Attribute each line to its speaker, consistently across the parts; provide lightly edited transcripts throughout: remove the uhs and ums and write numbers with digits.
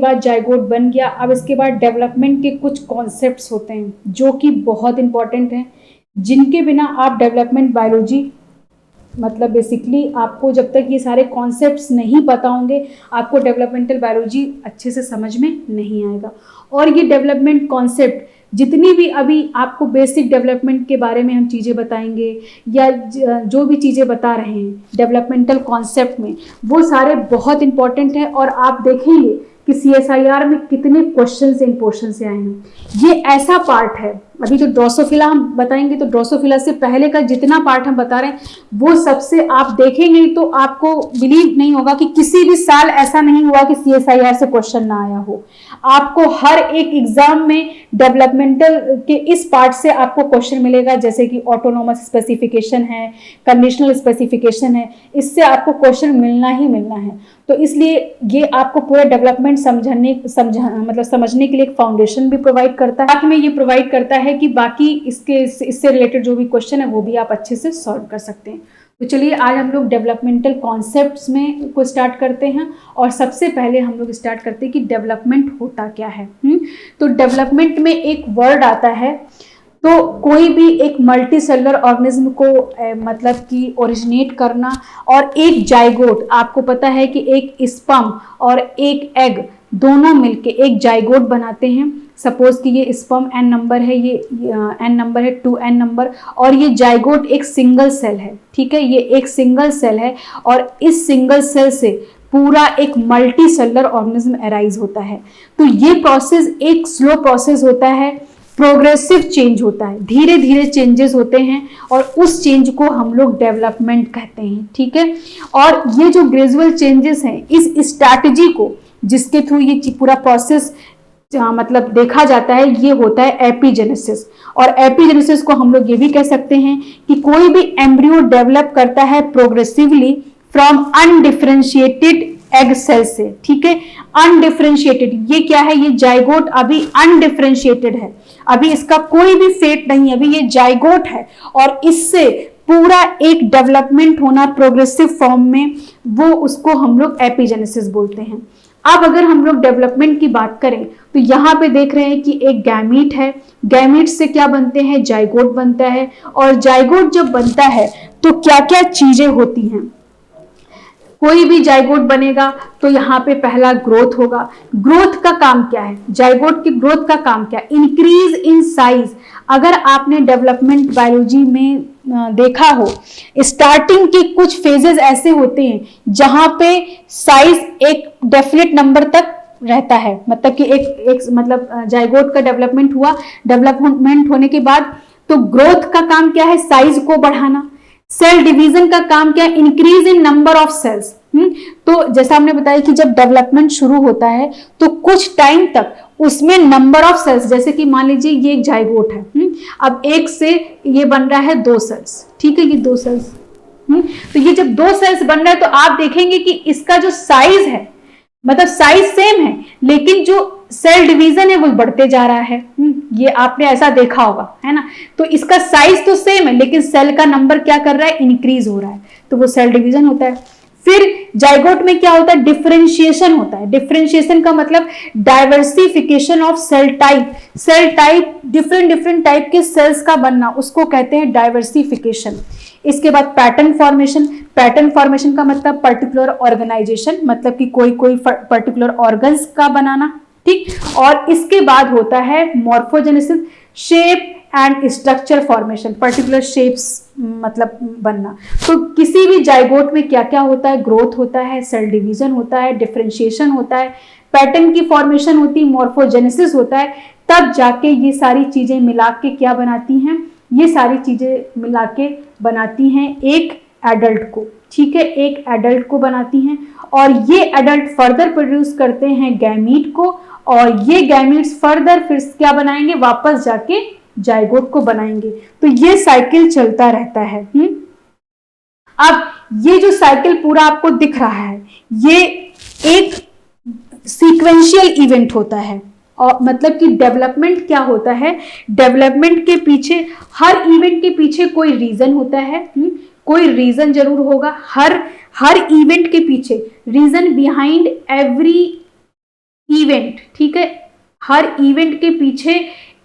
Speaker 1: बाद जाइगोट बन गया। अब इसके बाद डेवलपमेंट के कुछ कॉन्सेप्ट्स होते हैं जो कि बहुत इंपॉर्टेंट हैं, जिनके बिना आप डेवलपमेंट बायोलॉजी मतलब बेसिकली आपको जब तक ये सारे कॉन्सेप्ट्स नहीं पता होंगे आपको डेवलपमेंटल बायोलॉजी अच्छे से समझ में नहीं आएगा। और ये डेवलपमेंट कॉन्सेप्ट जितनी भी अभी आपको बेसिक डेवलपमेंट के बारे में हम चीज़ें बताएंगे या जो भी चीज़ें बता रहे हैं डेवलपमेंटल कॉन्सेप्ट में, वो सारे बहुत इंपॉर्टेंट है। और आप देखेंगे कि CSIR में कितने क्वेश्चन इन पोर्शन से आए हैं। ये ऐसा पार्ट है, अभी जो ड्रोसोफिला हम बताएंगे तो ड्रोसोफिला से पहले का जितना पार्ट हम बता रहे हैं वो सबसे आप देखेंगे तो आपको बिलीव नहीं होगा कि किसी भी साल ऐसा नहीं हुआ कि CSIR से क्वेश्चन ना आया हो। आपको हर एक एग्जाम में डेवलपमेंटल के इस पार्ट से आपको क्वेश्चन मिलेगा, जैसे कि ऑटोनोमस स्पेसिफिकेशन है, कंडीशनल स्पेसिफिकेशन है, इससे आपको क्वेश्चन मिलना ही मिलना है। तो इसलिए ये आपको पूरा डेवलपमेंट समझने के लिए एक फाउंडेशन भी प्रोवाइड करता है। साथ में ये प्रोवाइड करता है कि बाकी इससे रिलेटेड जो भी क्वेश्चन है वो भी आप अच्छे से सॉल्व कर सकते हैं। तो चलिए आज हम लोग डेवलपमेंटल कॉन्सेप्ट्स में को स्टार्ट करते हैं। और सबसे पहले हम लोग स्टार्ट करते हैं कि डेवलपमेंट होता क्या है। तो डेवलपमेंट में एक वर्ड आता है, तो कोई भी एक मल्टी सेलुलर ऑर्गेनिज्म को मतलब कि ओरिजिनेट करना, और एक जाइगोट, आपको पता है कि एक स्पर्म और एक एग दोनों मिलके एक जाइगोट बनाते हैं। सपोज कि ये स्पर्म n नंबर है, ये n नंबर है 2n नंबर, और ये जाइगोट एक सिंगल सेल है। ठीक है, ये एक सिंगल सेल है और इस सिंगल सेल से पूरा एक मल्टी सेलुलर ऑर्गेनिज्म अराइज होता है। तो ये प्रोसेस एक स्लो प्रोसेस होता है, प्रोग्रेसिव चेंज होता है, धीरे धीरे चेंजेस होते हैं और उस चेंज को हम लोग डेवलपमेंट कहते हैं। ठीक है, और ये जो ग्रेजुअल चेंजेस हैं, इस स्ट्रैटेजी को जिसके थ्रू ये पूरा प्रोसेस मतलब देखा जाता है, ये होता है एपिजेनेसिस। और एपिजेनेसिस को हम लोग ये भी कह सकते हैं कि कोई भी एम्ब्रियो डेवलप करता है progressively from undifferentiated egg cell से। ठीक है, अनडिफरेंशिएटेड ये क्या है, ये जाइगोट अभी अनडिफरेंशिएटेड है, अभी इसका कोई भी फेट नहीं, अभी ये जाइगोट है और इससे पूरा एक डेवलपमेंट होना प्रोग्रेसिव फॉर्म में, वो उसको हम लोग एपिजेनेसिस बोलते हैं। अब अगर हम लोग डेवलपमेंट की बात करें तो यहाँ पे देख रहे हैं कि एक गैमीट है, गैमीट से क्या बनते हैं, जाइगोट बनता है। और जाइगोट जब बनता है तो क्या क्या चीजें होती हैं, कोई भी जाइगोट बनेगा तो यहाँ पे पहला ग्रोथ होगा। ग्रोथ का काम क्या है, जाइगोट की ग्रोथ का काम क्या है, इंक्रीज इन साइज। अगर आपने डेवलपमेंट बायोलॉजी में देखा हो, स्टार्टिंग के कुछ फेजेस ऐसे होते हैं जहां पे साइज एक डेफिनेट नंबर तक रहता है, मतलब कि एक मतलब जाइगोट का डेवलपमेंट हुआ, डेवलपमेंट होने के बाद तो ग्रोथ का काम क्या है, साइज को बढ़ाना। सेल डिवीजन का काम क्या है, increase in number of cells. तो जैसा हमने बताया कि जब डेवलपमेंट शुरू होता है तो कुछ टाइम तक उसमें नंबर ऑफ सेल्स, जैसे कि मान लीजिए ये एक जाइगोट है, अब एक से ये बन रहा है 2 सेल्स। ठीक है, ये 2 सेल्स, तो ये जब 2 सेल्स बन रहा है तो आप देखेंगे कि इसका जो साइज है, मतलब साइज सेम है लेकिन जो सेल डिवीजन है वो बढ़ते जा रहा है। ये आपने ऐसा देखा होगा, है ना। तो इसका साइज तो सेम है लेकिन सेल का नंबर क्या कर रहा है, इंक्रीज हो रहा है, तो वो सेल डिवीजन होता है। फिर जाइगोट में क्या होता है, डिफरेंशिएशन होता है। डिफरेंशिएशन का मतलब diversification of cell type. Cell type different type के सेल्स का बनना, उसको कहते हैं डाइवर्सिफिकेशन। इसके बाद पैटर्न फॉर्मेशन। पैटर्न फॉर्मेशन का मतलब पर्टिकुलर ऑर्गेनाइजेशन, मतलब कि कोई पर्टिकुलर ऑर्गन्स का बनाना। ठीक, और इसके बाद होता है morphogenesis, shape and structure formation, particular shapes मतलब बनना। तो किसी भी जाइगोट में क्या क्या होता है, ग्रोथ होता है, सेल डिवीजन होता है, डिफरेंशिएशन होता है, पैटर्न की फॉर्मेशन होती है, मॉर्फोजेनेसिस होता है, तब जाके ये सारी चीजें मिला के क्या बनाती हैं, ये सारी चीजें मिला के बनाती हैं एक एडल्ट को। ठीक है, एक एडल्ट को बनाती हैं और ये एडल्ट फर्दर प्रोड्यूस करते हैं गैमीट को, और ये गैमीट्स फर्दर फिर क्या बनाएंगे, वापस जाके जाइगोट को बनाएंगे। तो ये साइकिल चलता रहता है। अब ये जो साइकिल पूरा आपको दिख रहा है, ये एक सीक्वेंशियल इवेंट होता है। और मतलब कि डेवलपमेंट क्या होता है, डेवलपमेंट के पीछे, हर इवेंट के पीछे कोई रीजन होता है, कोई रीजन जरूर होगा। हर इवेंट के पीछे रीजन बिहाइंड एवरी इवेंट, ठीक है, हर इवेंट के पीछे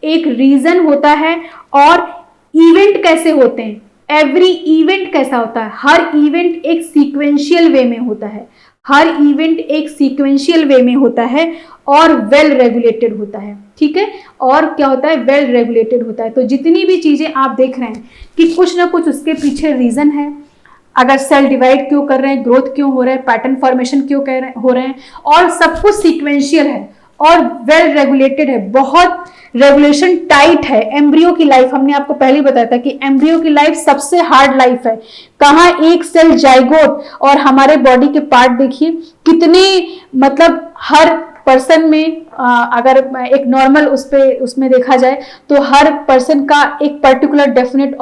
Speaker 1: एक रीजन होता है। और इवेंट कैसे होते हैं, एवरी इवेंट कैसा होता है, हर इवेंट एक सीक्वेंशियल वे में होता है, हर इवेंट एक सीक्वेंशियल वे में होता है और वेल रेगुलेटेड होता है, ठीक है। और क्या होता है, वेल रेगुलेटेड होता है। तो जितनी भी चीजें आप देख रहे हैं कि कुछ ना कुछ उसके पीछे रीजन है, अगर सेल डिवाइड क्यों कर रहे हैं, ग्रोथ क्यों हो रहा है, पैटर्न फॉर्मेशन क्यों हो रहे हैं, और सब कुछ सीक्वेंशियल है और वेल रेगुलेटेड है, बहुत रेगुलेशन टाइट है। एम्ब्रियो की लाइफ, हमने आपको पहले ही बताया था कि एम्ब्रियो की लाइफ सबसे हार्ड लाइफ है। कहाँ एक सेल जाइगोट, और हमारे बॉडी के पार्ट देखिए कितने, मतलब हर पर्सन में अगर एक नॉर्मल उसमें देखा जाए तो हर पर्सन का एक पर्टिकुलर डेफिनेट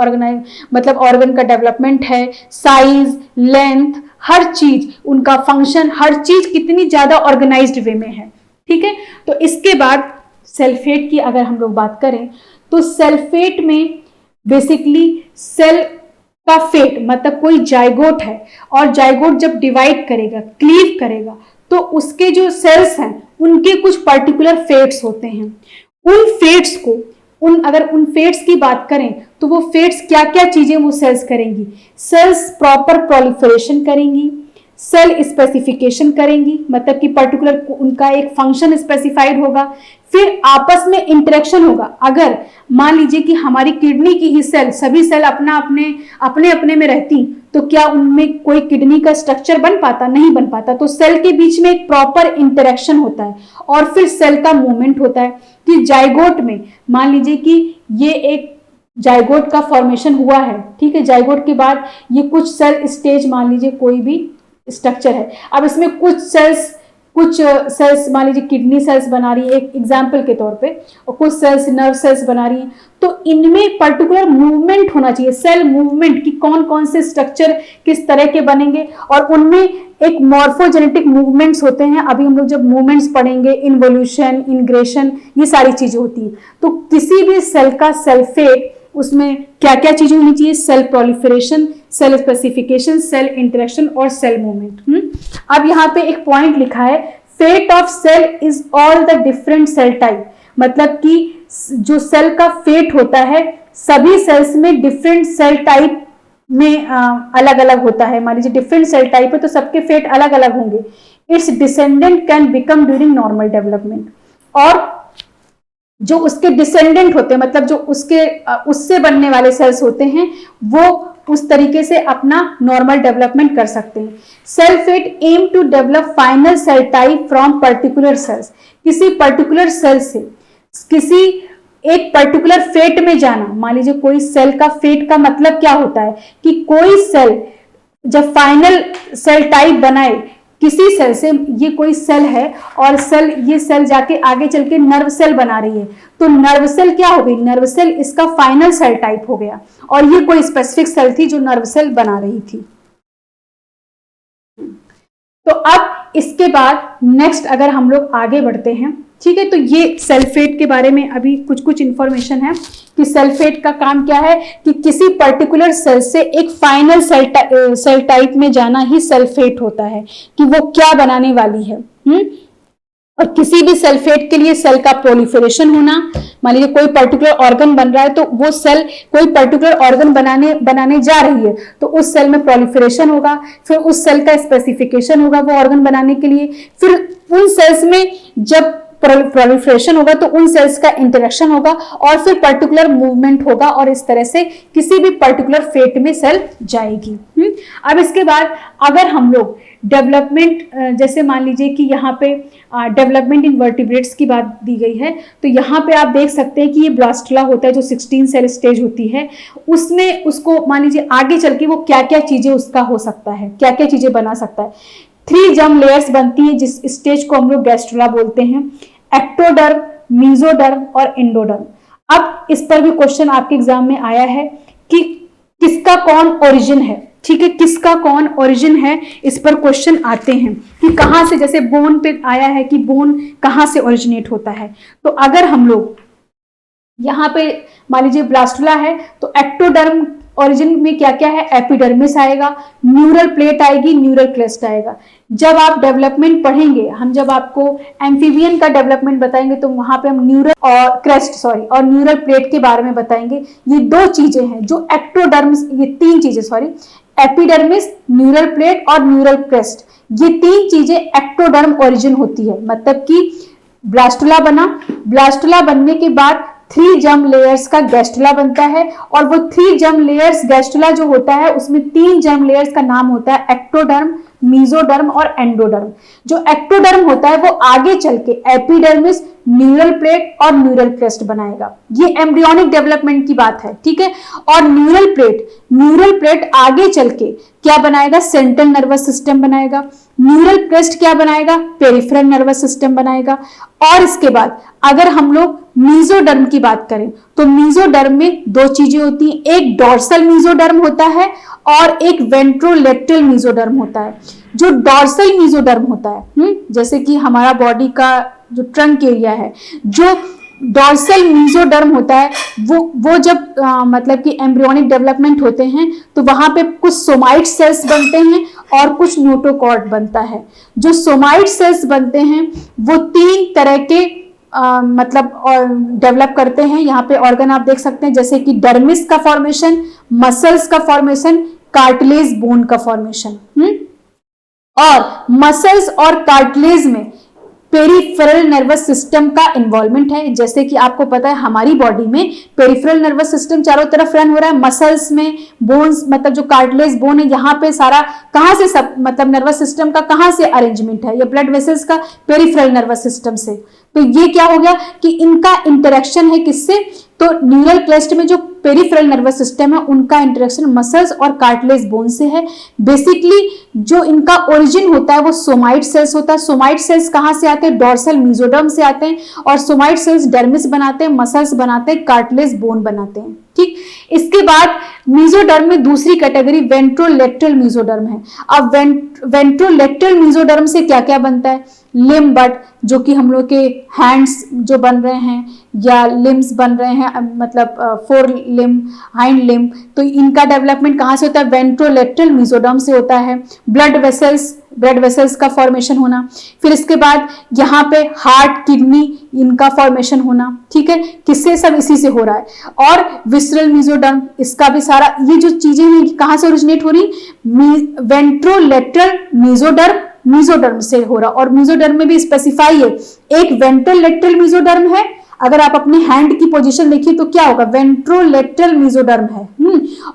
Speaker 1: मतलब ऑर्गन का डेवलपमेंट है, साइज, लेंथ, हर चीज, उनका फंक्शन, हर चीज कितनी ज्यादा ऑर्गेनाइज्ड वे में है, ठीक है। तो इसके बाद सल्फेट की अगर हम लोग बात करें तो सल्फेट में बेसिकली सेल का फेट, मतलब कोई जाइगोट है और जाइगोट जब डिवाइड करेगा, क्लीव करेगा, तो उसके जो सेल्स हैं उनके कुछ पर्टिकुलर फेट्स होते हैं। उन फेट्स को, अगर उन फेट्स की बात करें तो वो फेट्स क्या क्या चीजें वो सेल्स करेंगी, सेल्स प्रॉपर प्रोलिफरेशन करेंगी, सेल स्पेसिफिकेशन करेंगी, मतलब कि पर्टिकुलर उनका एक फंक्शन स्पेसिफाइड होगा, फिर आपस में इंटरेक्शन होगा। अगर मान लीजिए कि हमारी किडनी की ही सेल, सभी सेल अपने अपने में रहती, तो क्या उनमें कोई किडनी का स्ट्रक्चर बन पाता, नहीं बन पाता। तो सेल के बीच में एक प्रॉपर इंटरेक्शन होता है और फिर सेल का मूवमेंट होता है। कि जाइगोट में मान लीजिए कि ये एक जाइगोट का फॉर्मेशन हुआ है, ठीक है, जाइगोट के बाद ये कुछ सेल स्टेज, मान लीजिए कोई भी स्ट्रक्चर है, अब इसमें कुछ सेल्स मान लीजिए किडनी सेल्स बना रही है एक एग्जाम्पल के तौर पे, और कुछ सेल्स नर्व सेल्स बना रही हैं, तो इनमें पर्टिकुलर मूवमेंट होना चाहिए, सेल मूवमेंट, कि कौन कौन से स्ट्रक्चर किस तरह के बनेंगे, और उनमें एक मॉर्फोजेनेटिक मूवमेंट्स होते हैं। अभी हम लोग जब मूवमेंट्स पढ़ेंगे, इन्वोल्यूशन, इंग्रेशन, ये सारी चीजें होती हैं। तो किसी भी सेल का सल्फेट, उसमें क्या क्या चीजें होनी चाहिए, cell proliferation, cell specification, cell interaction और सेल मूवमेंट। अब यहाँ पे एक पॉइंट लिखा है, fate of cell is all the different cell type, मतलब कि जो सेल का फेट होता है सभी सेल्स में डिफरेंट सेल टाइप में अलग अलग होता है। मान लीजिए डिफरेंट सेल टाइप है तो सबके फेट अलग अलग होंगे। It's descendant can become during normal development, और जो उसके डिसेंडेंट होते हैं, मतलब जो उससे बनने वाले सेल्स होते हैं, वो उस तरीके से अपना नॉर्मल डेवलपमेंट कर सकते हैं। Cell fate aim to develop final cell type from particular cells, किसी पर्टिकुलर सेल से किसी एक पर्टिकुलर फेट में जाना। मान लीजिए कोई सेल का फेट का मतलब क्या होता है कि कोई सेल जब फाइनल सेल टाइप बनाए किसी सेल से, ये कोई सेल है और ये सेल जाके आगे चल के नर्व सेल बना रही है, तो नर्व सेल क्या हो गई, नर्व सेल इसका फाइनल सेल टाइप हो गया, और ये कोई स्पेसिफिक सेल थी जो नर्व सेल बना रही थी। तो अब इसके बाद नेक्स्ट अगर हम लोग आगे बढ़ते हैं, ठीक है, तो ये सल्फेट के बारे में अभी कुछ इंफॉर्मेशन है कि सल्फेट का काम क्या है कि किसी पर्टिकुलर सेल से एक फाइनल सेल टाइप में जाना ही सल्फेट होता है, कि वो क्या बनाने वाली है। और किसी भी सल्फेट के लिए सेल का प्रोलिफरेशन होना, मान लीजिए कोई पर्टिकुलर ऑर्गन बन रहा है तो वो सेल कोई पर्टिकुलर ऑर्गन बनाने जा रही है, तो उस सेल में प्रोलिफरेशन होगा, फिर उस सेल का स्पेसिफिकेशन होगा वो ऑर्गन बनाने के लिए, फिर उन सेल्स में जब प्रोलिफरेशन होगा तो उन सेल्स का इंटरेक्शन होगा और फिर पर्टिकुलर मूवमेंट होगा, और इस तरह से किसी भी पर्टिकुलर फेट में सेल जाएगी। अब इसके बाद अगर हम लोग डेवलपमेंट, जैसे मान लीजिए कि यहाँ पे डेवलपमेंट इन वर्टिब्रेट्स की बात दी गई है, तो यहाँ पे आप देख सकते हैं कि ये ब्लास्टुला होता है जो 16 सेल स्टेज होती है, उसमें उसको मान लीजिए आगे चल के वो क्या क्या चीजें उसका हो सकता है, क्या क्या चीजें बना सकता है। 3 जर्म लेयर्स बनती है जिस स्टेज को हम लोग गैस्ट्रुला बोलते हैं, एक्टोडर्म, मीजोडर्म और एंडोडर्म। अब इस पर भी क्वेश्चन आपके एग्जाम में आया है कि किसका कौन ओरिजिन है, ठीक है, किसका कौन ओरिजिन है, इस पर क्वेश्चन आते हैं कि कहां से, जैसे बोन पे आया है कि बोन कहां से ओरिजिनेट होता है। तो अगर हम लोग यहाँ पे मान लीजिए ब्लास्टुला है तो एक्टोडर्म ओरिजिन में क्या क्या है, एपिडर्मिस आएगा, न्यूरल प्लेट आएगी, न्यूरल क्रेस्ट आएगा। जब आप डेवलपमेंट पढ़ेंगे, हम जब आपको एम्फीबियन का डेवलपमेंट बताएंगे तो वहां पे हम न्यूरल और क्रेस्ट और न्यूरल प्लेट के बारे में बताएंगे। ये दो चीजें हैं जो एक्टोडर्म्स, ये तीन चीजें एपिडर्मिस, न्यूरल प्लेट और न्यूरल क्रेस्ट, ये तीन चीजें एक्टोडर्म ओरिजिन होती है। मतलब कि ब्लास्टुला बना, ब्लास्टुला बनने के बाद 3 जर्म लेयर्स का गैस्टुला बनता है, और वो 3 जर्म लेयर्स गैस्टुला जो होता है उसमें 3 जर्म लेयर्स का नाम होता है एक्टोडर्म, मीजोडर्म और एंडोडर्म। जो एक्टोडर्म होता है वो आगे चल के एपिडर्मिस, न्यूरल प्लेट और न्यूरल क्रेस्ट बनाएगा। ये एम्ब्रियोनिक डेवलपमेंट की बात है, ठीक है। और न्यूरल प्लेट आगे चल के क्या बनाएगा, सेंट्रल नर्वस सिस्टम बनाएगा। न्यूरल क्रेस्ट क्या बनाएगा, पेरिफेरल नर्वस सिस्टम बनाएगा। और इसके बाद अगर हम लोग मीजोडर्म की बात करें तो मीजोडर्म में दो चीजें होती हैं, एक डॉर्सल मीजोडर्म होता है और एक वेंट्रोलेटरल मीजोडर्म होता है। जो डॉर्सल मीजोडर्म होता है, जैसे कि हमारा बॉडी का जो ट्रंक एरिया है, जो डॉर्सल मीजोडर्म होता है वो जब मतलब कि एम्ब्रियोनिक डेवलपमेंट होते हैं तो वहां पे कुछ सोमाइट सेल्स बनते हैं और कुछ नोटोकॉर्ड बनता है। जो सोमाइट सेल्स बनते हैं वो 3 तरह के मतलब डेवलप करते हैं। यहाँ पे ऑर्गन आप देख सकते हैं, जैसे कि डर्मिस का फॉर्मेशन, मसल्स का फॉर्मेशन, कार्टिलेज बोन का फॉर्मेशन। और मसल्स और कार्टिलेज में पेरिफेरल नर्वस सिस्टम का इन्वॉल्वमेंट है। जैसे कि आपको पता है हमारी बॉडी में पेरिफेरल नर्वस सिस्टम चारों तरफ रन हो रहा है, मसल्स में, बोन्स मतलब जो कार्टिलेज बोन है यहाँ पे सारा कहां से सब मतलब नर्वस सिस्टम का कहां से अरेंजमेंट है, ये ब्लड वेसल्स का पेरिफेरल नर्वस सिस्टम से। तो ये क्या हो गया कि इनका इंटरेक्शन है किससे, तो न्यूरल क्रेस्ट में जो पेरिफेरल नर्वस सिस्टम है उनका इंटरेक्शन मसल्स और कार्टिलेज बोन से है। बेसिकली जो इनका ओरिजिन होता है वो सोमाइट सेल्स होता है। सोमाइट सेल्स कहां से आते हैं, डॉर्सल मीजोडर्म से आते हैं, और सोमाइट सेल्स डर्मिस बनाते हैं, मसल्स बनाते हैं, कार्टिलेज बोन बनाते हैं, ठीक। इसके बाद मीजोडर्म में दूसरी कैटेगरी वेंट्रोलेटरल मीजोडर्म है। अब वेंट्रोलेटरल मीजोडर्म से क्या क्या बनता है, लिम्ब बट, जो कि हम लोग के हैंड्स जो बन रहे हैं या लिम्स बन रहे हैं, मतलब 4 लिम्ब, हाइंड लिम्ब, तो इनका डेवलपमेंट कहां से होता है, वेंट्रोलेटरल मीजोडर्म से होता है। ब्लड वेसल्स का फॉर्मेशन होना, फिर इसके बाद यहाँ पे हार्ट, किडनी, इनका फॉर्मेशन होना, ठीक है, किससे, सब इसी से हो रहा है। और विसरल मीजोडर्म, इसका भी सारा ये जो चीजें हैं कहां से ओरिजिनेट हो रही, वेंट्रोलेटरल मीजोडर्म से हो रहा। और मीजोडर्म में भी स्पेसिफाई है, एक वेंट्रोलेटरल मीजोडर्म है, अगर आप अपने हैंड की पोजीशन देखिए तो क्या होगा, वेंट्रोलेटरल मीजोडर्म है।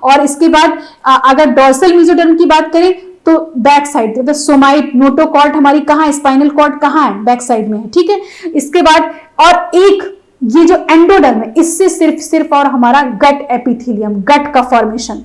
Speaker 1: और इसके बाद अगर डॉर्सल मीजोडर्म की बात करें तो बैक साइड, मतलब सोमाइट, नोटोकॉर्ड हमारी कहाँ है, स्पाइनल कॉर्ड कहाँ है, बैक साइड में है, ठीक है। इसके बाद और एक ये जो एंडोडर्म है, इससे सिर्फ और हमारा गट एपिथेलियम, गट का फॉर्मेशन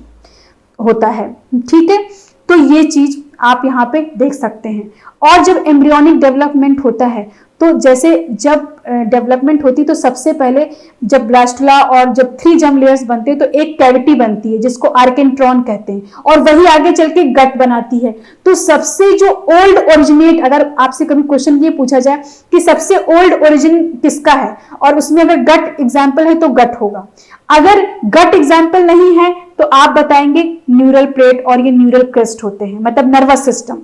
Speaker 1: होता है, ठीक है। तो ये चीज आप यहाँ पे देख सकते हैं। और जब एम्ब्रियोनिक डेवलपमेंट होता है तो जैसे जब डेवलपमेंट होती तो सबसे पहले जब ब्लास्टुला और जब 3 जर्म लेयर्स बनते हैं तो एक कैविटी बनती है जिसको आर्केंट्रॉन कहते हैं, और वही आगे चल के गट बनाती है। तो सबसे जो ओल्ड ओरिजिनेट, अगर आपसे कभी क्वेश्चन ये पूछा जाए कि सबसे ओल्ड ओरिजिन किसका है, और उसमें अगर गट एग्जाम्पल है तो गट होगा। अगर गट एग्जाम्पल नहीं है तो आप बताएंगे न्यूरल प्लेट और ये न्यूरल क्रेस्ट होते हैं, मतलब नर्वस सिस्टम,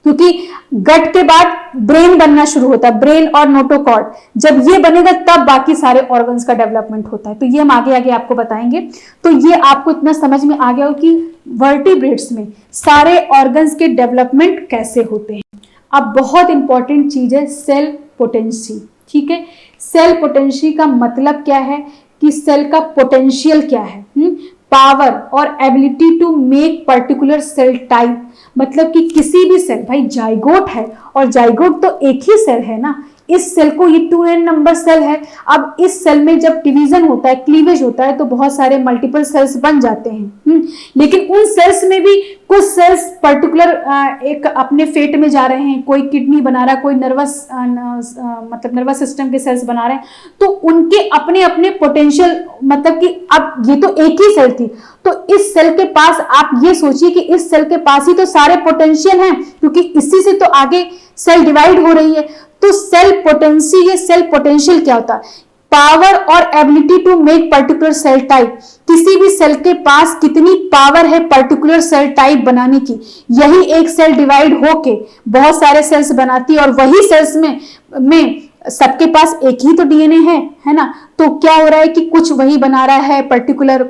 Speaker 1: क्योंकि गट के बाद ब्रेन बनना शुरू होता है, ब्रेन और नोटोकॉर्ड, जब ये बनेगा तब बाकी सारे ऑर्गन्स का डेवलपमेंट होता है। तो ये हम आगे आपको बताएंगे। तो ये आपको इतना समझ में आ गया हो कि वर्टिब्रेट्स में सारे ऑर्गन्स के डेवलपमेंट कैसे होते हैं। अब बहुत इंपॉर्टेंट चीज है सेल पोटेंसी, ठीक है। सेल पोटेंसी का मतलब क्या है कि सेल का पोटेंशियल क्या है, पावर और ability to make particular cell type, मतलब कि किसी भी सेल, भाई जाइगोट है और जाइगोट तो एक ही सेल है ना, इस सेल को ये 2n नंबर सेल है। अब इस सेल में जब डिवीजन होता है, क्लीवेज होता है, तो बहुत सारे मल्टीपल सेल्स बन जाते हैं। लेकिन उन सेल्स में भी कुछ सेल्स पर्टिकुलर एक अपने फेट में जा रहे हैं, कोई किडनी बना रहा है, कोई मतलब नर्वस सिस्टम के सेल्स बना रहे हैं, तो उनके अपने अपने पोटेंशियल, मतलब कि अब ये तो एक ही सेल थी, तो इस सेल के पास आप ये सोचिए कि इस सेल के पास ही तो सारे पोटेंशियल हैं, क्योंकि इसी से तो आगे सेल डिवाइड हो रही है। तो सेल पोटेंसी, ये सेल पोटेंशियल क्या होता है, पावर और ability to make particular cell type, किसी भी सेल के पास कितनी पावर है पर्टिकुलर सेल टाइप बनाने की। यही एक सेल डिवाइड होके बहुत सारे सेल्स बनाती है और वही सेल्स में सबके पास एक ही तो डीएनए है ना। तो क्या हो रहा है कि कुछ वही बना रहा है पर्टिकुलर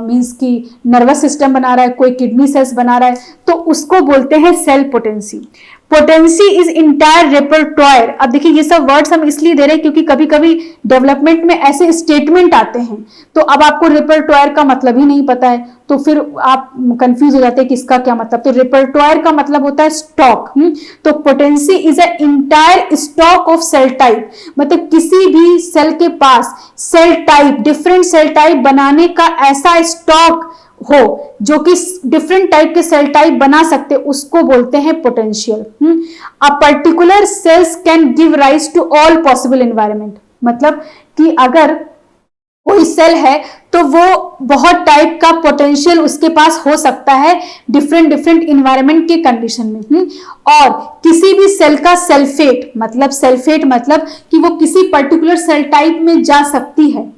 Speaker 1: मींस की नर्वस सिस्टम बना रहा है, कोई किडनी सेल्स बना रहा है, तो उसको बोलते हैं cell potency. Potency is entire repertoire. अब देखिए ये सब वर्ड्स हम इसलिए दे रहे हैं क्योंकि कभी कभी डेवलपमेंट में ऐसे स्टेटमेंट आते हैं तो अब आपको रेपर्टोयर का मतलब ही नहीं पता है तो फिर आप कंफ्यूज हो जाते हैं कि इसका क्या मतलब। तो रेपर्टोयर का मतलब होता है स्टॉक। तो potency is a entire stock of cell type, मतलब किसी भी सेल के पास cell type, different cell type बनाने का ऐसा स्टॉक हो जो कि डिफरेंट टाइप के सेल टाइप बना सकते, उसको बोलते हैं potential. A particular cells can give rise to all possible environment, मतलब कि अगर कोई सेल है तो वो बहुत टाइप का पोटेंशियल उसके पास हो सकता है डिफरेंट डिफरेंट इन्वायरमेंट के कंडीशन में। और किसी भी सेल का सेल्फेट मतलब कि वो किसी पर्टिकुलर सेल टाइप में जा सकती है,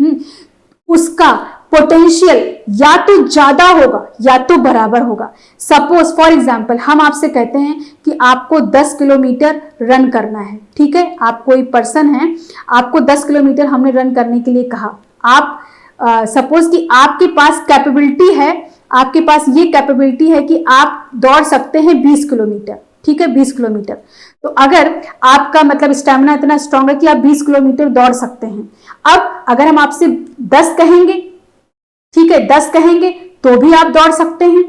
Speaker 1: उसका पोटेंशियल या तो ज्यादा होगा या तो बराबर होगा। सपोज फॉर एग्जांपल हम आपसे कहते हैं कि आपको 10 किलोमीटर रन करना है, ठीक है। आप कोई पर्सन है, आपको 10 किलोमीटर हमने रन करने के लिए कहा। आप सपोज कि आपके पास कैपेबिलिटी है, आपके पास ये कैपेबिलिटी है कि आप दौड़ सकते हैं 20 किलोमीटर, ठीक है, 20 किलोमीटर। तो अगर आपका मतलब स्टैमिना इतना स्ट्रांग है कि आप 20 किलोमीटर दौड़ सकते हैं। अब अगर हम आपसे 10 कहेंगे, ठीक है, 10 कहेंगे तो भी आप दौड़ सकते हैं,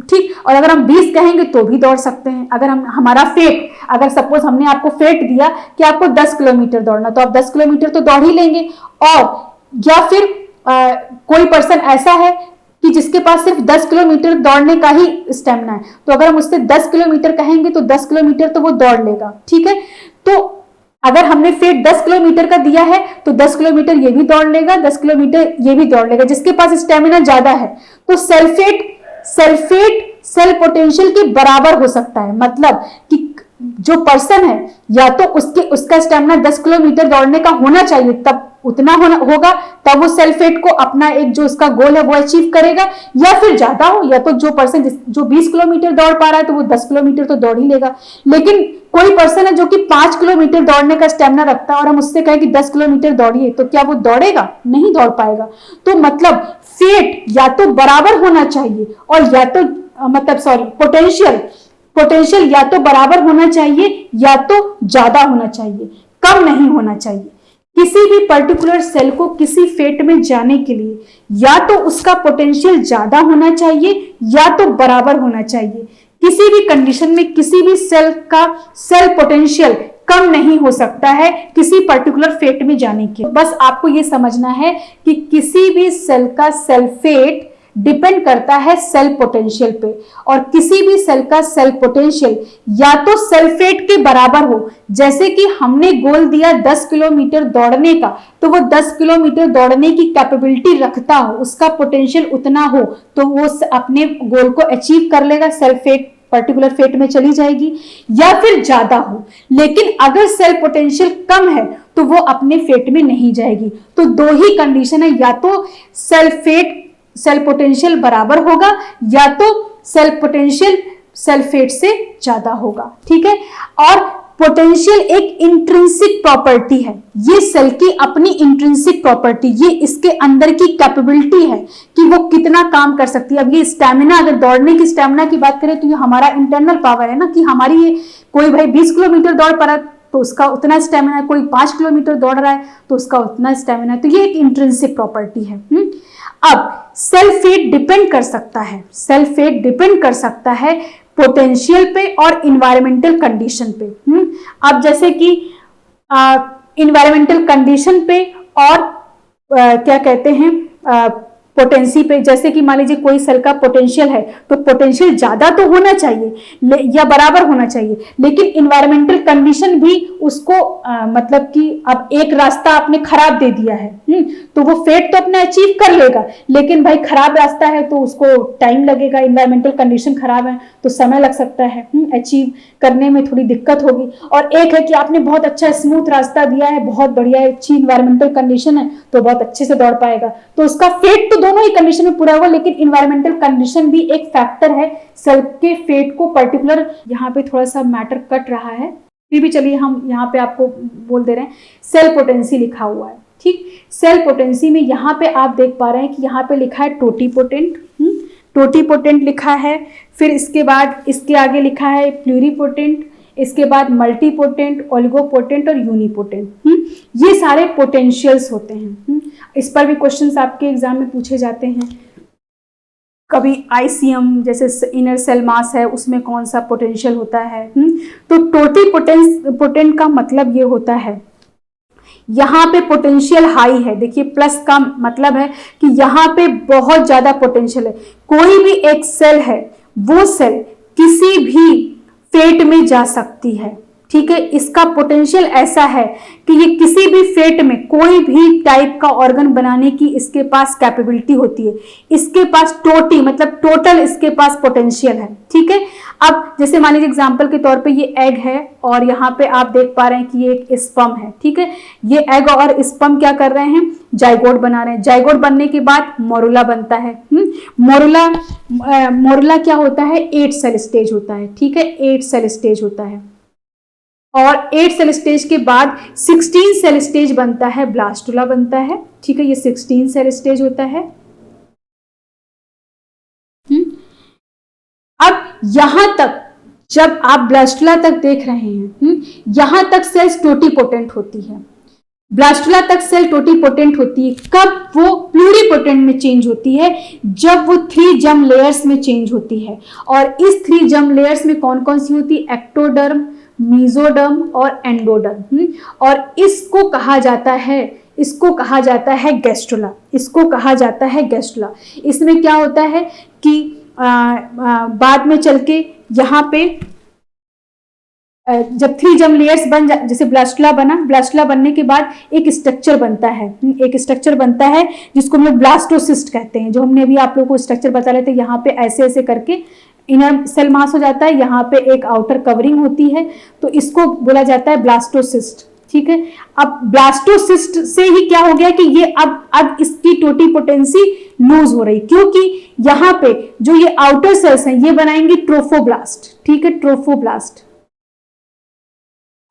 Speaker 1: ठीक। और अगर हम 20 कहेंगे तो भी दौड़ सकते हैं। अगर हम हमारा फेट, अगर सपोज हमने आपको फेट दिया कि आपको 10 किलोमीटर दौड़ना, तो आप 10 किलोमीटर तो दौड़ ही लेंगे। और या फिर कोई पर्सन ऐसा है कि जिसके पास सिर्फ 10 किलोमीटर दौड़ने का ही स्टेमिना है, तो अगर हम उससे 10 किलोमीटर कहेंगे तो 10 किलोमीटर तो वो दौड़ लेगा, ठीक है। तो अगर हमने फेट 10 किलोमीटर का दिया है तो 10 किलोमीटर ये भी दौड़ लेगा, 10 किलोमीटर ये भी दौड़ लेगा, जिसके पास स्टेमिना ज्यादा है। तो सल्फेट सेल पोटेंशियल के बराबर हो सकता है, मतलब कि जो पर्सन है या तो उसका स्टेमिना 10 किलोमीटर दौड़ने का होना चाहिए, तब उतना होगा, तब वो सल्फेट को अपना एक जो उसका गोल है वो अचीव करेगा, या फिर ज्यादा हो, या तो जो पर्सन जो 20 किलोमीटर दौड़ पा रहा है तो वो 10 किलोमीटर तो दौड़ ही लेगा। लेकिन कोई पर्सन है जो कि 5 किलोमीटर दौड़ने का स्टेमिना रखता है और हम उससे कहें कि 10 किलोमीटर दौड़िए, तो क्या वो दौड़ेगा? नहीं दौड़ पाएगा। तो मतलब फेट या तो बराबर होना चाहिए और या तो पोटेंशियल या तो बराबर होना चाहिए या तो ज्यादा होना चाहिए, कम नहीं होना चाहिए। किसी भी पर्टिकुलर सेल को किसी फेट में जाने के लिए या तो उसका पोटेंशियल ज्यादा होना चाहिए या तो बराबर होना चाहिए। किसी भी कंडीशन में किसी भी सेल का सेल पोटेंशियल कम नहीं हो सकता है किसी पर्टिकुलर फेट में जाने के। बस आपको यह समझना है कि किसी भी सेल का सेल फेट डिपेंड करता है सेल पोटेंशियल पे, और किसी भी सेल का सेल पोटेंशियल या तो सल्फेट के बराबर हो, जैसे कि हमने गोल दिया 10 किलोमीटर दौड़ने का, तो वो 10 किलोमीटर दौड़ने की कैपेबिलिटी रखता हो, उसका पोटेंशियल उतना हो, तो वो अपने गोल को अचीव कर लेगा, सल्फेट पर्टिकुलर फेट में चली जाएगी, या फिर ज्यादा हो। लेकिन अगर सेल पोटेंशियल कम है तो वो अपने फेट में नहीं जाएगी। तो दो ही कंडीशन है, या तो सेल पोटेंशियल बराबर होगा या तो सेल पोटेंशियल सल्फेट से ज्यादा होगा, ठीक है। और पोटेंशियल एक इंट्रिंसिक प्रॉपर्टी है, ये सेल की अपनी इंट्रिंसिक प्रॉपर्टी, ये इसके अंदर की कैपेबिलिटी है कि वो कितना काम कर सकती है। अब ये स्टैमिना, अगर दौड़ने की स्टैमिना की बात करें तो ये हमारा इंटरनल पावर है ना, कि हमारी ये कोई भाई 20 किलोमीटर दौड़ पा रहा तो उसका उतना स्टैमिना है, कोई 5 किलोमीटर दौड़ रहा है तो उसका उतना स्टैमिना है, तो ये एक इंट्रिंसिक प्रॉपर्टी है। अब सेल फेट डिपेंड कर सकता है पोटेंशियल पे और इन्वायरमेंटल कंडीशन पे। अब जैसे कि इन्वायरमेंटल कंडीशन पे और क्या कहते हैं पोटेंसी पे, जैसे कि मान लीजिए कोई सेल का पोटेंशियल है तो पोटेंशियल ज्यादा तो होना चाहिए या बराबर होना चाहिए, लेकिन इन्वायरमेंटल कंडीशन भी उसको मतलब कि अब एक रास्ता आपने खराब दे दिया है, तो वो फेट तो अपने अचीव कर लेगा, लेकिन भाई खराब रास्ता है तो उसको टाइम लगेगा, इन्वायरमेंटल कंडीशन खराब है तो समय लग सकता है, अचीव करने में थोड़ी दिक्कत होगी। और एक है कि आपने बहुत अच्छा स्मूथ रास्ता दिया है, बहुत बढ़िया अच्छी इन्वायरमेंटल कंडीशन है तो बहुत अच्छे से दौड़ पाएगा, तो उसका फेट तो दोनों ही कंडीशन में पूरा होगा, लेकिन इन्वायरमेंटल कंडीशन भी एक फैक्टर है सेल के फेट को पर्टिकुलर। यहाँ पे थोड़ा सा मैटर कट रहा है, फिर भी चलिए हम यहाँ पे आपको बोल दे रहे हैं, सेल पोटेंसी लिखा हुआ है, ठीक। सेल पोटेंसी में यहाँ पे आप देख पा रहे हैं कि यहाँ पे लिखा है टोटीपोटेंट, टोटीपोटेंट लिखा है, फिर इसके बाद इसके आगे लिखा है प्लूरीपोटेंट, इसके बाद मल्टीपोटेंट, ओलिगोपोटेंट और यूनिपोटेंट। ये सारे पोटेंशियल्स होते हैं। इस पर भी क्वेश्चंस आपके एग्जाम में पूछे जाते हैं। कभी आईसीएम जैसे इनर सेल मास है उसमें कौन सा पोटेंशियल होता है। तो टोटीपोटेंट का मतलब ये होता है यहाँ पे पोटेंशियल हाई है, देखिए प्लस का मतलब है कि यहाँ पे बहुत ज्यादा पोटेंशियल है। कोई भी एक सेल है वो सेल किसी भी फेट में जा सकती है, ठीक है। इसका पोटेंशियल ऐसा है कि ये किसी भी फेट में कोई भी टाइप का ऑर्गन बनाने की इसके पास कैपेबिलिटी होती है। इसके पास टोटी मतलब टोटल इसके पास पोटेंशियल है, ठीक है। अब जैसे मान लीजिए एग्जांपल के तौर पे ये एग है और यहाँ पे आप देख पा रहे हैं कि ये एक स्पर्म है, ठीक है। ये एग और स्पर्म क्या कर रहे हैं, जाइगोट बना रहे हैं। जाइगोट बनने के बाद मोरुला बनता है। मोरुला क्या होता है, 8 सेल स्टेज होता है, ठीक है, 8 सेल स्टेज होता है। और 8 सेल स्टेज के बाद 16 सेल स्टेज बनता है, ब्लास्टुला बनता है, ठीक है। ये 16 सेल स्टेज होता है। अब यहां तक जब आप ब्लास्टुला तक देख रहे हैं, यहां तक सेल्स टोटीपोटेंट होती है। ब्लास्टुला तक सेल टोटीपोटेंट होती है। कब वो प्लूरीपोटेंट में चेंज होती है, जब वो 3 जर्म लेयर्स में चेंज होती है। और इस 3 जर्म लेयर्स में कौन कौन सी होती है, एक्टोडर्म, मीजोडर्म और एंडोडर्म। और इसको कहा जाता है गैस्ट्रुला। इसको कहा जाता है गैस्ट्रुला। इसमें क्या होता है कि बाद में चल के यहाँ पे जब 3 जर्म लेयर्स बन जैसे ब्लास्टुला बना, ब्लास्टुला बनने के बाद एक स्ट्रक्चर बनता है जिसको हम लोग ब्लास्टोसिस्ट कहते हैं। जो हमने अभी आप लोगों को स्ट्रक्चर बता रहे थे, यहाँ पे ऐसे ऐसे करके इनर सेल मास हो जाता है, यहाँ पे एक आउटर कवरिंग होती है, तो इसको बोला जाता है ब्लास्टोसिस्ट, ठीक है। अब ब्लास्टोसिस्ट से ही क्या हो गया कि ये अब इसकी टोटीपोटेंसी लूज हो रही, क्योंकि यहाँ पे जो ये आउटर सेल्स हैं ये बनाएंगे ट्रोफोब्लास्ट, ठीक है, ट्रोफोब्लास्ट।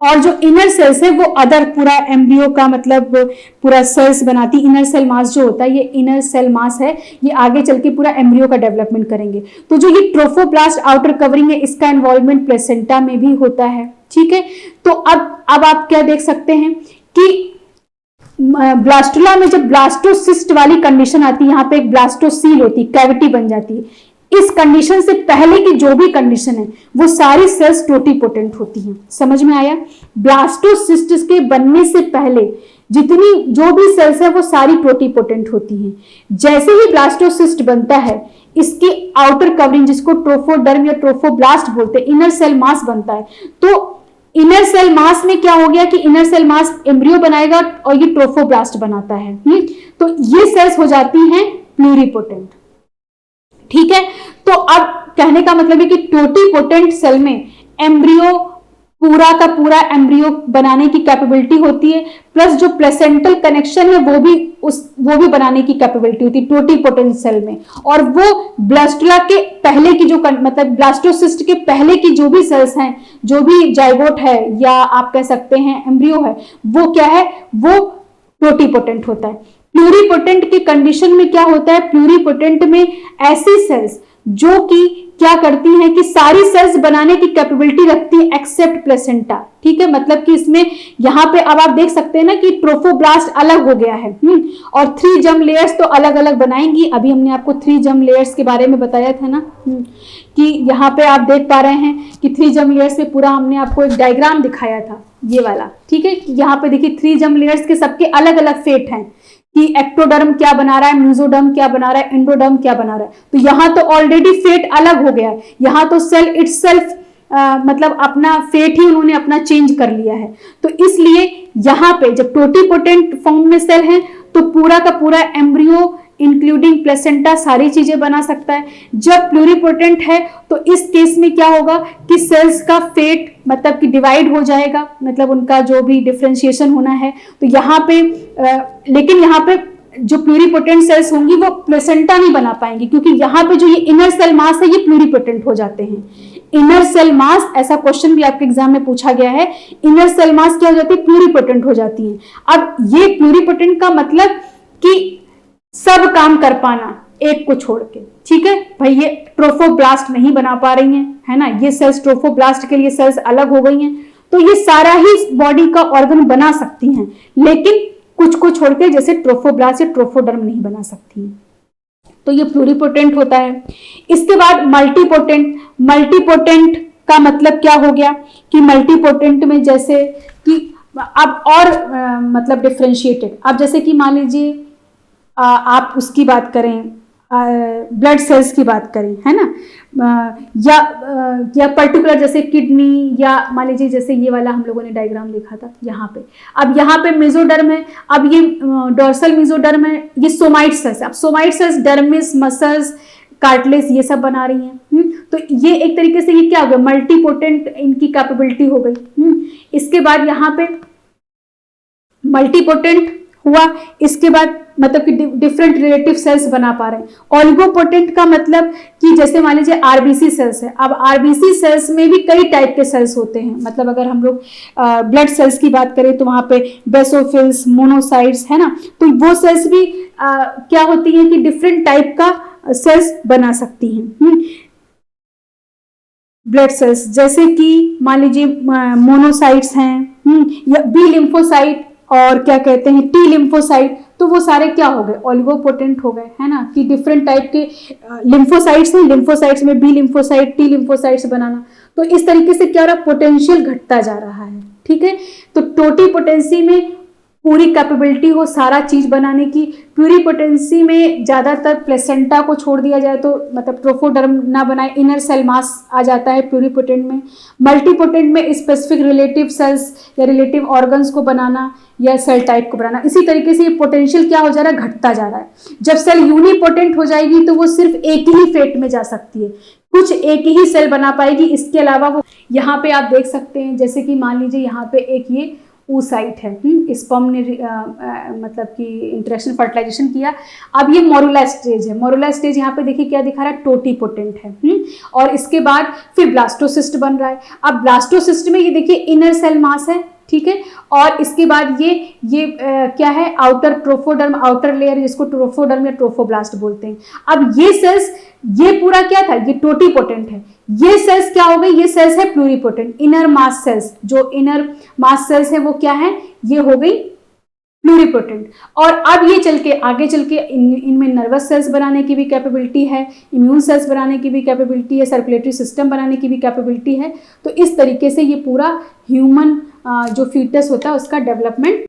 Speaker 1: और जो इनर सेल्स है वो अदर पूरा एम्ब्रियो का मतलब पूरा सेल्स बनाती। इनर सेल मास जो होता है, ये इनर सेल मास है, ये आगे चल के पूरा एम्ब्रियो का डेवलपमेंट करेंगे। तो जो ये ट्रोफोब्लास्ट आउटर कवरिंग है, इसका इन्वॉल्वमेंट प्लेसेंटा में भी होता है, ठीक है। तो अब आप क्या देख सकते हैं कि ब्लास्टुला में जब ब्लास्टोसिस्ट वाली कंडीशन आती है, यहाँ पे एक ब्लास्टोसील होती है, कैविटी बन जाती है। इस कंडीशन से पहले की जो भी कंडीशन है वो सारी सेल्स टोटीपोटेंट होती हैं। समझ में आया? ब्लास्टोसिस्ट के बनने से पहले जितनी जो भी सेल्स है वो सारी टोटीपोटेंट होती हैं। जैसे ही ब्लास्टोसिस्ट बनता है, इसकी आउटर कवरिंग जिसको ट्रोफोडर्म या ट्रोफोब्लास्ट बोलते हैं, इनर सेल मास बनता है। तो इनर सेल मास में क्या हो गया कि इनर सेल मास एम्ब्रियो बनाएगा और ये ट्रोफोब्लास्ट बनाता है। तो ये सेल्स हो जाती हैं प्लूरीपोटेंट, ठीक है। तो अब कहने का मतलब है कि टोटीपोटेंट सेल में एम्ब्रियो पूरा का पूरा एम्ब्रियो बनाने की कैपेबिलिटी होती है, प्लस जो प्लेसेंटल कनेक्शन है वो भी बनाने की कैपेबिलिटी होती है टोटीपोटेंट सेल में। और वो ब्लास्टुला के पहले की जो मतलब ब्लास्टोसिस्ट के पहले की जो भी सेल्स हैं, जो भी जाइगोट है या आप कह सकते हैं एम्ब्रियो है, वो क्या है, वो टोटीपोटेंट होता है। प्लूरीपोटेंट के कंडीशन में क्या होता है, प्लूरीपोटेंट में ऐसी सेल्स जो कि क्या करती हैं कि सारी सेल्स बनाने की कैपेबिलिटी रखती है एक्सेप्ट प्लेसेंटा, ठीक है। मतलब कि इसमें यहाँ पे अब आप देख सकते हैं ना कि ट्रोफोब्लास्ट अलग हो गया है और 3 जर्म लेयर्स तो अलग अलग बनाएंगी। अभी हमने आपको 3 जर्म लेयर्स के बारे में बताया था ना कि यहाँ पे आप देख पा रहे हैं कि 3 जर्म लेयर्स में पूरा हमने आपको एक डायग्राम दिखाया था, ये वाला, ठीक है। यहाँ पे देखिए 3 जर्म लेयर्स के सबके अलग अलग फेट हैं कि एक्टोडर्म क्या बना रहा है, मेसोडर्म क्या बना रहा है, एंडोडर्म क्या बना रहा है। तो यहाँ तो ऑलरेडी फेट अलग हो गया है, यहाँ तो सेल इटसेल्फ मतलब अपना फेट ही उन्होंने अपना चेंज कर लिया है। तो इसलिए यहाँ पे जब टोटीपोटेंट फॉर्म में सेल है तो पूरा का पूरा एम्ब्रियो इंक्लूडिंग प्लेसेंटा सारी चीजें बना सकता है। जब प्लूरिपोटेंट है तो इस केस में क्या होगा कि सेल्स का फेट मतलब कि डिवाइड हो जाएगा, मतलब उनका जो भी डिफरेंशिएशन होना है। तो यहाँ पे लेकिन यहाँ पे जो प्लूरिपोटेंट सेल्स होंगी वो प्लेसेंटा नहीं बना पाएंगी, क्योंकि यहाँ पे जो ये इनर सेल मास है ये प्लूरिपोटेंट हो जाते हैं। इनर सेल मास, ऐसा क्वेश्चन भी आपके एग्जाम में पूछा गया है, इनर सेल मास क्या हो जाती है, प्लूरिपोटेंट हो जाती है। अब ये प्लूरिपोटेंट का मतलब कि सब काम कर पाना एक को छोड़ के, ठीक है भाई। ये ट्रोफोब्लास्ट नहीं बना पा रही हैं, है ना, ये सेल्स ट्रोफोब्लास्ट के लिए सेल्स अलग हो गई हैं। तो ये सारा ही बॉडी का ऑर्गन बना सकती हैं, लेकिन कुछ को छोड़ के जैसे ट्रोफोब्लास्ट या ट्रोफोडर्म नहीं बना सकती हैं। तो ये प्लूरिपोटेंट होता है। इसके बाद मल्टीपोटेंट। मल्टीपोटेंट का मतलब क्या हो गया कि मल्टीपोटेंट में जैसे कि अब और मतलब डिफ्रेंशिएटेड, अब जैसे कि मान लीजिए आप उसकी बात करें, ब्लड सेल्स की बात करें, है ना, या पर्टिकुलर जैसे किडनी, या मान लीजिए जैसे ये वाला हम लोगों ने डायग्राम देखा था यहाँ पे। अब यहाँ पे मेसोडर्म है, अब ये डोर्सल मेसोडर्म है, ये सोमाइट सेल्स। अब somite cells dermis, muscles, cartilage ये सब बना रही हैं। तो ये एक तरीके से ये क्या हो गया, मल्टीपोटेंट इनकी कैपेबिलिटी हो गई। इसके बाद यहाँ पे मल्टीपोटेंट हुआ, इसके बाद मतलब कि डिफरेंट रिलेटिव सेल्स बना पा रहे हैं। ऑलिगोपोटेंट का मतलब कि जैसे मान लीजिए आरबीसी सेल्स है। अब आरबीसी सेल्स में भी कई टाइप के सेल्स होते हैं, मतलब अगर हम लोग ब्लड सेल्स की बात करें तो वहां पे बेसोफिल्स, मोनोसाइट्स, है ना, तो वो सेल्स भी क्या होती है कि डिफरेंट टाइप का सेल्स बना सकती हैं। ब्लड सेल्स जैसे कि मान लीजिए मोनोसाइट्स हैं, या बी लिम्फोसाइट और क्या कहते हैं टी लिम्फोसाइट, तो वो सारे क्या हो गए, ओलिगोपोटेंट हो गए, है ना, कि डिफरेंट टाइप के लिम्फोसाइट्स हैं, लिम्फोसाइट्स में बी लिम्फोसाइट, टी लिम्फोसाइट्स बनाना। तो इस तरीके से क्या हो रहा है, पोटेंशियल घटता जा रहा है, ठीक है। तो टोटीपोटेंसी में पूरी कैपेबिलिटी हो सारा चीज बनाने की। प्लूरिपोटेंसी में ज्यादातर प्लेसेंटा को छोड़ दिया जाए तो मतलब ट्रोफोडर्म ना बनाए, इनर सेल मास आ जाता है प्लूरिपोटेंट में। मल्टीपोटेंट में स्पेसिफिक रिलेटिव सेल्स या रिलेटिव ऑर्गन्स को बनाना या सेल टाइप को बनाना। इसी तरीके से ये पोटेंशियल क्या हो जा रहा है, घटता जा रहा है। जब सेल यूनिपोटेंट हो जाएगी तो वो सिर्फ एक ही फेट में जा सकती है, कुछ एक ही सेल बना पाएगी, इसके अलावा वो यहाँ पे आप देख सकते हैं जैसे कि मान लीजिए यहाँ पे एक ये oocyte है, स्पर्म ने मतलब कि इंटरेक्शन फर्टिलाइजेशन किया। अब ये मोरुला स्टेज है, मोरुला स्टेज यहाँ पे देखिए क्या दिखा रहा है, टोटीपोटेंट है। और इसके बाद फिर ब्लास्टोसिस्ट बन रहा है। अब ब्लास्टोसिस्ट में ये देखिए इनर सेल मास है, ठीक है, और इसके बाद ये क्या है, आउटर ट्रोफोडर्म, आउटर लेयर, जिसको ट्रोफोडर्म या ट्रोफोब्लास्ट बोलते हैं। अब ये सेल्स, ये पूरा क्या था, ये टोटीपोटेंट है। ये सेल्स क्या हो गई, ये सेल्स है प्लूरिपोटेंट। इनर मास सेल्स, जो इनर मास सेल्स है वो क्या है, ये हो गई प्लूरिपोटेंट। और अब ये चल के आगे चल के इनमें नर्वस सेल्स बनाने की भी कैपेबिलिटी है, इम्यून सेल्स बनाने की भी कैपेबिलिटी है, सर्कुलेटरी सिस्टम बनाने की भी कैपेबिलिटी है। तो इस तरीके से ये पूरा ह्यूमन जो फीटस होता है उसका डेवलपमेंट